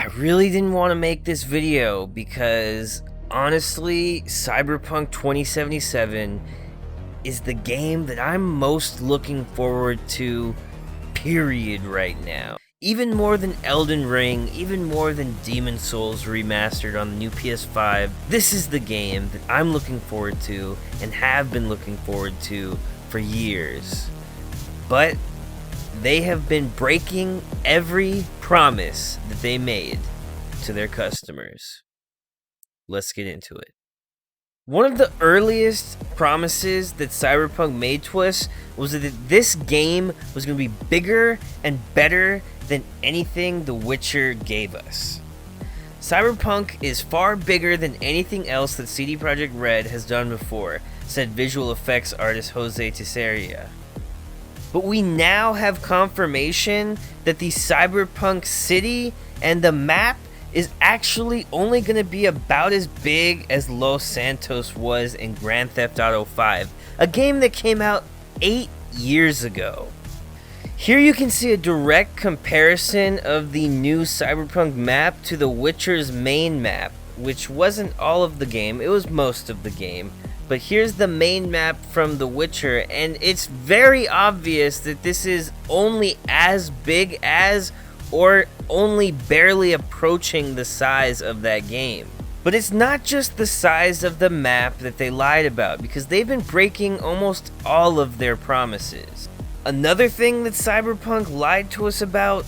I really didn't want to make this video because honestly, Cyberpunk 2077 is the game that I'm most looking forward to, period, right now. Even more than Elden Ring, even more than Demon's Souls remastered on the new PS5, this is the game that I'm looking forward to and have been looking forward to for years. But they have been breaking every promise that they made to their customers. Let's get into it. One of the earliest promises that Cyberpunk made to us was that this game was going to be bigger and better than anything The Witcher gave us. Cyberpunk is far bigger than anything else that CD Projekt Red has done before, said visual effects artist Jose Tesaria. But we now have confirmation that the Cyberpunk city and the map is actually only going to be about as big as Los Santos was in Grand Theft Auto 5, a game that came out 8 years ago. Here you can see a direct comparison of the new Cyberpunk map to The Witcher's main map, which wasn't all of the game, it was most of the game. But here's the main map from The Witcher, and it's very obvious that this is only as big as, or only barely approaching the size of that game. But it's not just the size of the map that they lied about, because they've been breaking almost all of their promises. Another thing that Cyberpunk lied to us about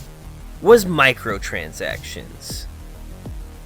was microtransactions.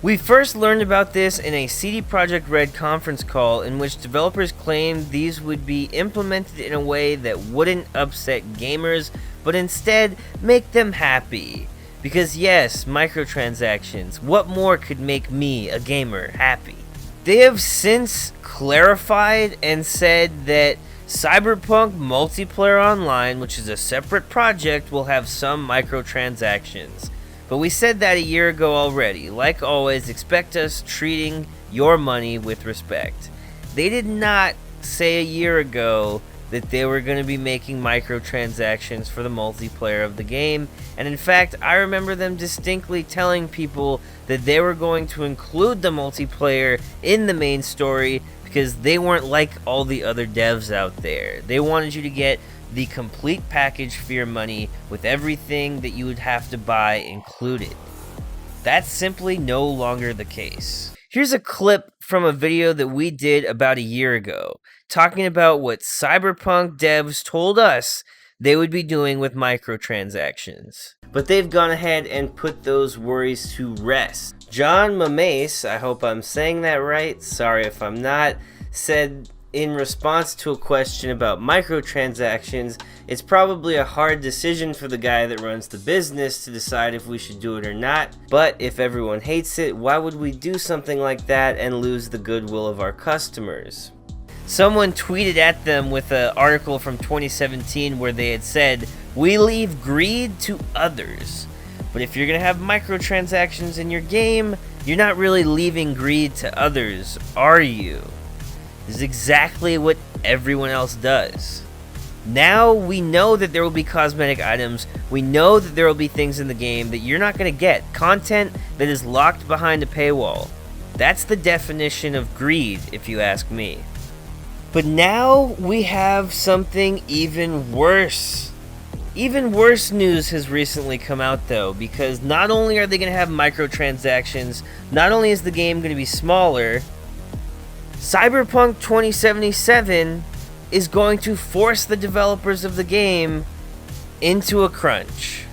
We first learned about this in a CD Projekt Red conference call in which developers claimed these would be implemented in a way that wouldn't upset gamers, but instead make them happy. Because yes, microtransactions, what more could make me, a gamer, happy? They have since clarified and said that Cyberpunk Multiplayer Online, which is a separate project, will have some microtransactions. But we said that a year ago already. Like always, expect us treating your money with respect. They did not say a year ago that they were going to be making microtransactions for the multiplayer of the game, and in fact, I remember them distinctly telling people that they were going to include the multiplayer in the main story because they weren't like all the other devs out there. They wanted you to get the complete package for your money with everything that you would have to buy included. That's simply no longer the case. Here's a clip from a video that we did about a year ago, talking about what Cyberpunk devs told us they would be doing with microtransactions. But they've gone ahead and put those worries to rest. John Mames, I hope I'm saying that right, sorry if I'm not, said in response to a question about microtransactions, it's probably a hard decision for the guy that runs the business to decide if we should do it or not, but if everyone hates it, why would we do something like that and lose the goodwill of our customers? Someone tweeted at them with an article from 2017 where they had said, "We leave greed to others." But if you're going to have microtransactions in your game, you're not really leaving greed to others, are you? This is exactly what everyone else does. Now we know that there will be cosmetic items, we know that there will be things in the game that you're not going to get, content that is locked behind a paywall. That's the definition of greed, if you ask me. But now we have something even worse. Even worse news has recently come out though, because not only are they going to have microtransactions, not only is the game going to be smaller, Cyberpunk 2077 is going to force the developers of the game into a crunch.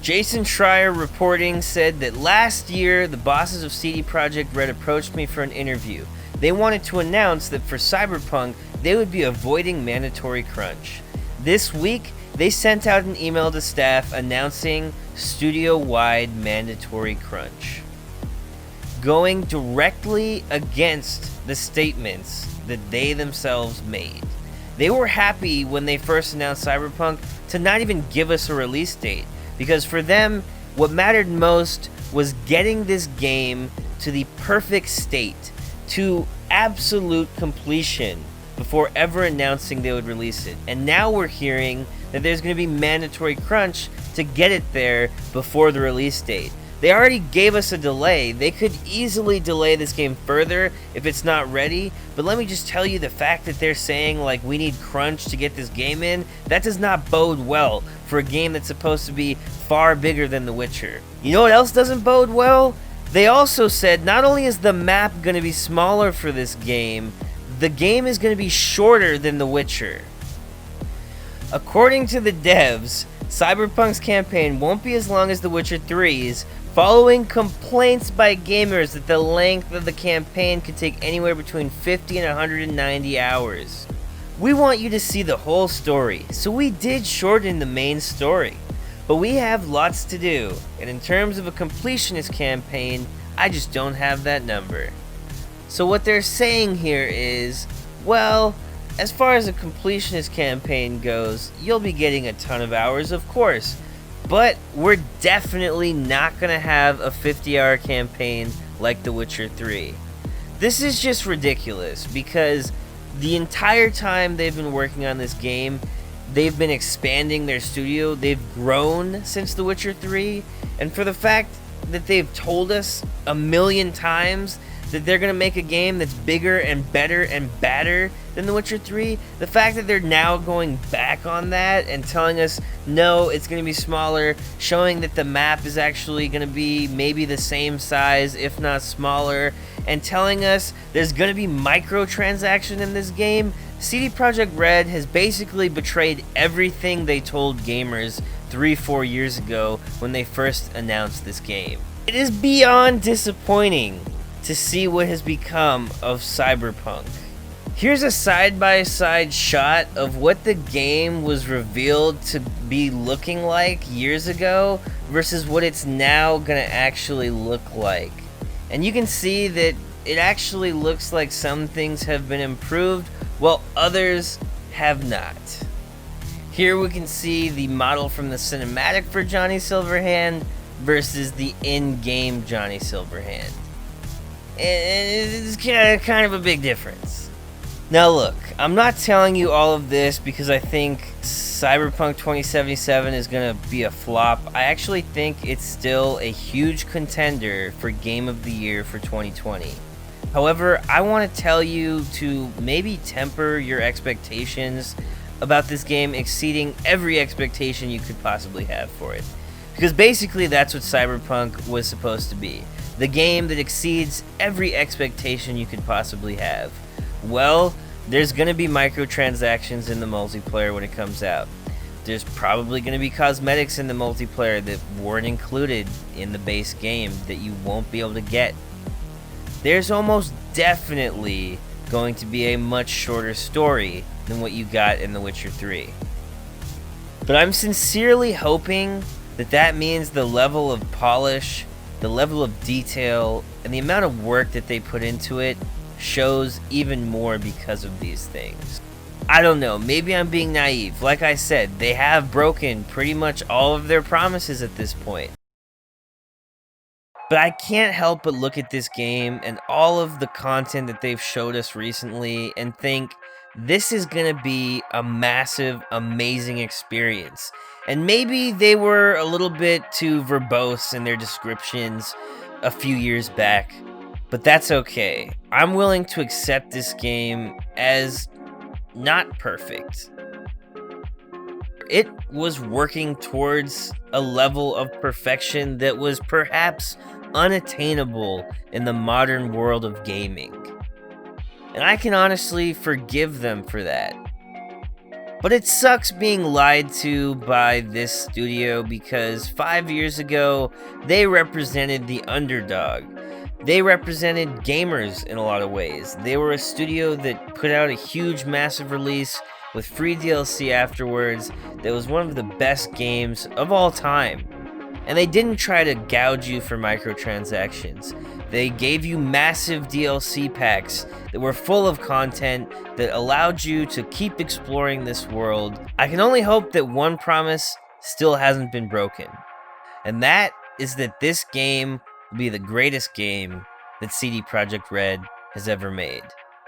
Jason Schreier reporting said that last year the bosses of CD Projekt Red approached me for an interview. They wanted to announce that for Cyberpunk they would be avoiding mandatory crunch. This week they sent out an email to staff announcing studio-wide mandatory crunch, going directly against the statements that they themselves made. They were happy when they first announced Cyberpunk to not even give us a release date, because for them, what mattered most was getting this game to the perfect state, to absolute completion, before ever announcing they would release it. And now we're hearing that there's going to be mandatory crunch to get it there before the release date. They already gave us a delay. They could easily delay this game further if it's not ready, but let me just tell you, the fact that they're saying like we need crunch to get this game in, that does not bode well for a game that's supposed to be far bigger than The Witcher. You know what else doesn't bode well? They also said not only is the map going to be smaller for this game, the game is going to be shorter than The Witcher. According to the devs, Cyberpunk's campaign won't be as long as The Witcher 3's, following complaints by gamers that the length of the campaign could take anywhere between 50 and 190 hours. We want you to see the whole story, so we did shorten the main story. But we have lots to do, and in terms of a completionist campaign, I just don't have that number. So what they're saying here is, well, as far as a completionist campaign goes, you'll be getting a ton of hours, of course, but we're definitely not going to have a 50-hour campaign like The Witcher 3. This is just ridiculous, because the entire time they've been working on this game, they've been expanding their studio. They've grown since The Witcher 3, and for the fact that they've told us a million times that they're going to make a game that's bigger and better and badder than The Witcher 3, the fact that they're now going back on that and telling us, no, it's going to be smaller, showing that the map is actually going to be maybe the same size, if not smaller, and telling us there's going to be microtransaction in this game, CD Projekt Red has basically betrayed everything they told gamers 3-4 years ago when they first announced this game. It is beyond disappointing to see what has become of Cyberpunk. Here's a side-by-side shot of what the game was revealed to be looking like years ago versus what it's now gonna actually look like. And you can see that it actually looks like some things have been improved while others have not. Here we can see the model from the cinematic for Johnny Silverhand versus the in-game Johnny Silverhand. And it's kind of a big difference. Now look, I'm not telling you all of this because I think Cyberpunk 2077 is going to be a flop. I actually think it's still a huge contender for Game of the Year for 2020. However, I want to tell you to maybe temper your expectations about this game exceeding every expectation you could possibly have for it. Because basically that's what Cyberpunk was supposed to be. The game that exceeds every expectation you could possibly have. Well, there's going to be microtransactions in the multiplayer when it comes out. There's probably going to be cosmetics in the multiplayer that weren't included in the base game that you won't be able to get. There's almost definitely going to be a much shorter story than what you got in The Witcher 3. But I'm sincerely hoping that that means the level of polish, the level of detail, and the amount of work that they put into it shows even more because of these things. I don't know, maybe I'm being naive. Like I said, they have broken pretty much all of their promises at this point. But I can't help but look at this game and all of the content that they've showed us recently and think this is going to be a massive, amazing experience. And maybe they were a little bit too verbose in their descriptions a few years back, but that's okay. I'm willing to accept this game as not perfect. It was working towards a level of perfection that was perhaps unattainable in the modern world of gaming. And I can honestly forgive them for that. But it sucks being lied to by this studio because 5 years ago, they represented the underdog. They represented gamers in a lot of ways. They were a studio that put out a huge, massive release with free DLC afterwards that was one of the best games of all time. And they didn't try to gouge you for microtransactions. They gave you massive DLC packs that were full of content that allowed you to keep exploring this world. I can only hope that one promise still hasn't been broken. And that is that this game will be the greatest game that CD Projekt Red has ever made.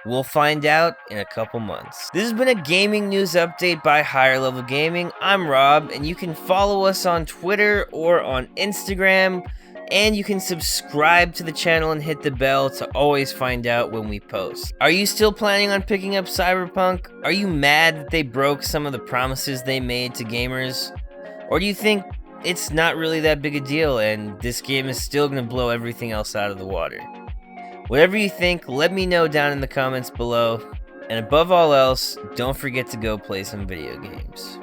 We'll find out in a couple months. This has been a gaming news update by Higher Level Gaming. I'm Rob, and you can follow us on Twitter or on Instagram. and you can subscribe to the channel and hit the bell to always find out when we post. Are you still planning on picking up Cyberpunk? Are you mad that they broke some of the promises they made to gamers? Or do you think it's not really that big a deal and this game is still going to blow everything else out of the water? Whatever you think, let me know down in the comments below. And above all else, don't forget to go play some video games.